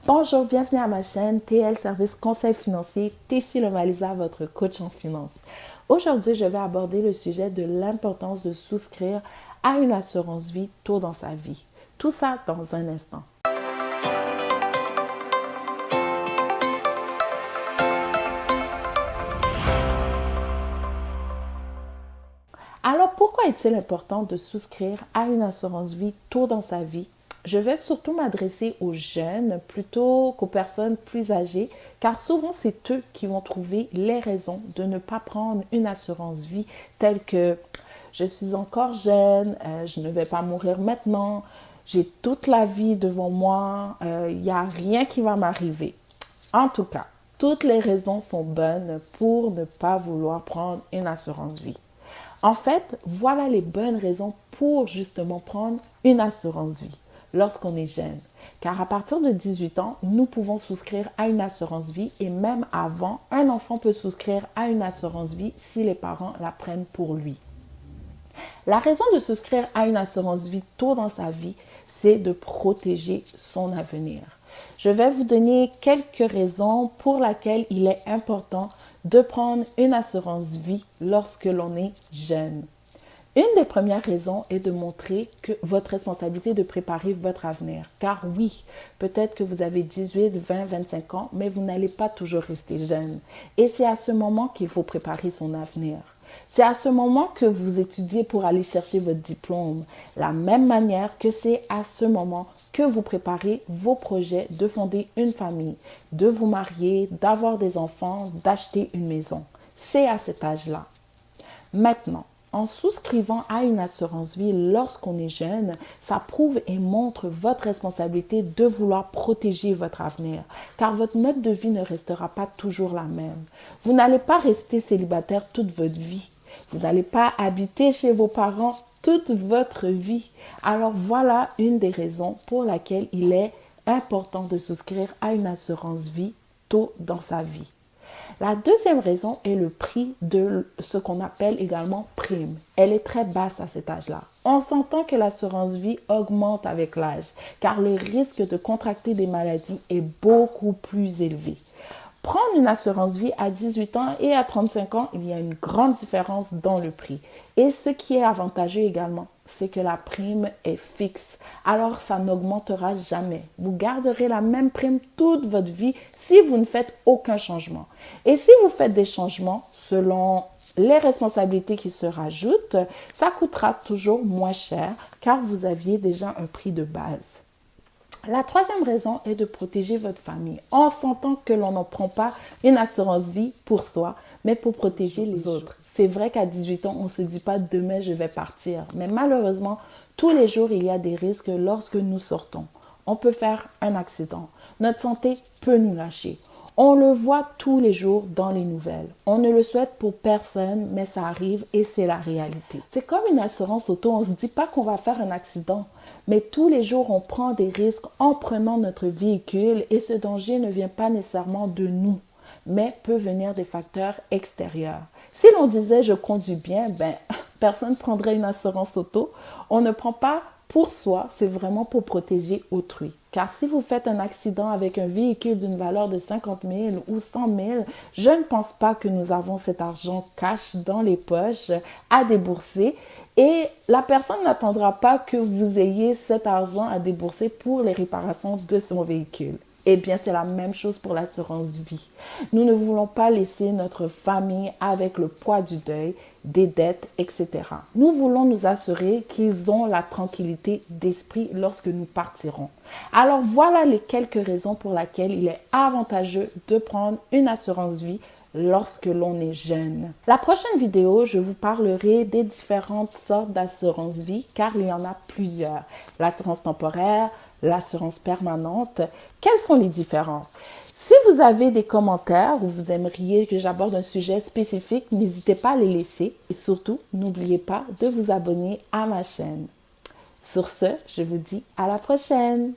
Bonjour, bienvenue à ma chaîne TL Service Conseil Financier, Tessie Lomalisa, votre coach en finance. Aujourd'hui, je vais aborder le sujet de l'importance de souscrire à une assurance vie tôt dans sa vie. Tout ça dans un instant. Alors, pourquoi est-il important de souscrire à une assurance vie tôt dans sa vie? Je vais surtout m'adresser aux jeunes plutôt qu'aux personnes plus âgées, car souvent c'est eux qui vont trouver les raisons de ne pas prendre une assurance vie telle que je suis encore jeune, je ne vais pas mourir maintenant, j'ai toute la vie devant moi, il n'y a rien qui va m'arriver. En tout cas, toutes les raisons sont bonnes pour ne pas vouloir prendre une assurance vie. En fait, voilà les bonnes raisons pour justement prendre une assurance vie lorsqu'on est jeune. Car à partir de 18 ans, nous pouvons souscrire à une assurance vie et même avant, un enfant peut souscrire à une assurance vie si les parents la prennent pour lui. La raison de souscrire à une assurance vie tôt dans sa vie, c'est de protéger son avenir. Je vais vous donner quelques raisons pour lesquelles il est important de prendre une assurance vie lorsque l'on est jeune. Une des premières raisons est de montrer que votre responsabilité de préparer votre avenir. Car oui, peut-être que vous avez 18, 20, 25 ans, mais vous n'allez pas toujours rester jeune. Et c'est à ce moment qu'il faut préparer son avenir. C'est à ce moment que vous étudiez pour aller chercher votre diplôme. La même manière que c'est à ce moment que vous préparez vos projets de fonder une famille, de vous marier, d'avoir des enfants, d'acheter une maison. C'est à cet âge-là. Maintenant, en souscrivant à une assurance vie lorsqu'on est jeune, ça prouve et montre votre responsabilité de vouloir protéger votre avenir, car votre mode de vie ne restera pas toujours la même. Vous n'allez pas rester célibataire toute votre vie. Vous n'allez pas habiter chez vos parents toute votre vie. Alors voilà une des raisons pour laquelle il est important de souscrire à une assurance vie tôt dans sa vie. La deuxième raison est le prix de ce qu'on appelle également prime. Elle est très basse à cet âge-là. On s'entend que l'assurance vie augmente avec l'âge, car le risque de contracter des maladies est beaucoup plus élevé. Prendre une assurance vie à 18 ans et à 35 ans, il y a une grande différence dans le prix. Et ce qui est avantageux également, c'est que la prime est fixe. Alors, ça n'augmentera jamais. Vous garderez la même prime toute votre vie si vous ne faites aucun changement. Et si vous faites des changements selon les responsabilités qui se rajoutent, ça coûtera toujours moins cher car vous aviez déjà un prix de base. La troisième raison est de protéger votre famille. On s'entend que l'on ne prend pas une assurance vie pour soi, mais pour protéger les autres. C'est vrai qu'à 18 ans, on ne se dit pas demain je vais partir. Mais malheureusement, tous les jours, il y a des risques lorsque nous sortons. On peut faire un accident. Notre santé peut nous lâcher. On le voit tous les jours dans les nouvelles. On ne le souhaite pour personne, mais ça arrive et c'est la réalité. C'est comme une assurance auto. On ne se dit pas qu'on va faire un accident, mais tous les jours, on prend des risques en prenant notre véhicule et ce danger ne vient pas nécessairement de nous, mais peut venir des facteurs extérieurs. Si l'on disait je conduis bien, personne ne prendrait une assurance auto. On ne prend pas pour soi, c'est vraiment pour protéger autrui. Car si vous faites un accident avec un véhicule d'une valeur de 50 000 ou 100 000, je ne pense pas que nous avons cet argent cash dans les poches à débourser. Et la personne n'attendra pas que vous ayez cet argent à débourser pour les réparations de son véhicule. Eh bien, c'est la même chose pour l'assurance vie. Nous ne voulons pas laisser notre famille avec le poids du deuil, des dettes, etc. Nous voulons nous assurer qu'ils ont la tranquillité d'esprit lorsque nous partirons. Alors, voilà les quelques raisons pour lesquelles il est avantageux de prendre une assurance vie lorsque l'on est jeune. La prochaine vidéo, je vous parlerai des différentes sortes d'assurance vie car il y en a plusieurs. L'assurance temporaire, l'assurance permanente. Quelles sont les différences? Si vous avez des commentaires ou vous aimeriez que j'aborde un sujet spécifique, n'hésitez pas à les laisser. Et surtout, n'oubliez pas de vous abonner à ma chaîne. Sur ce, je vous dis à la prochaine.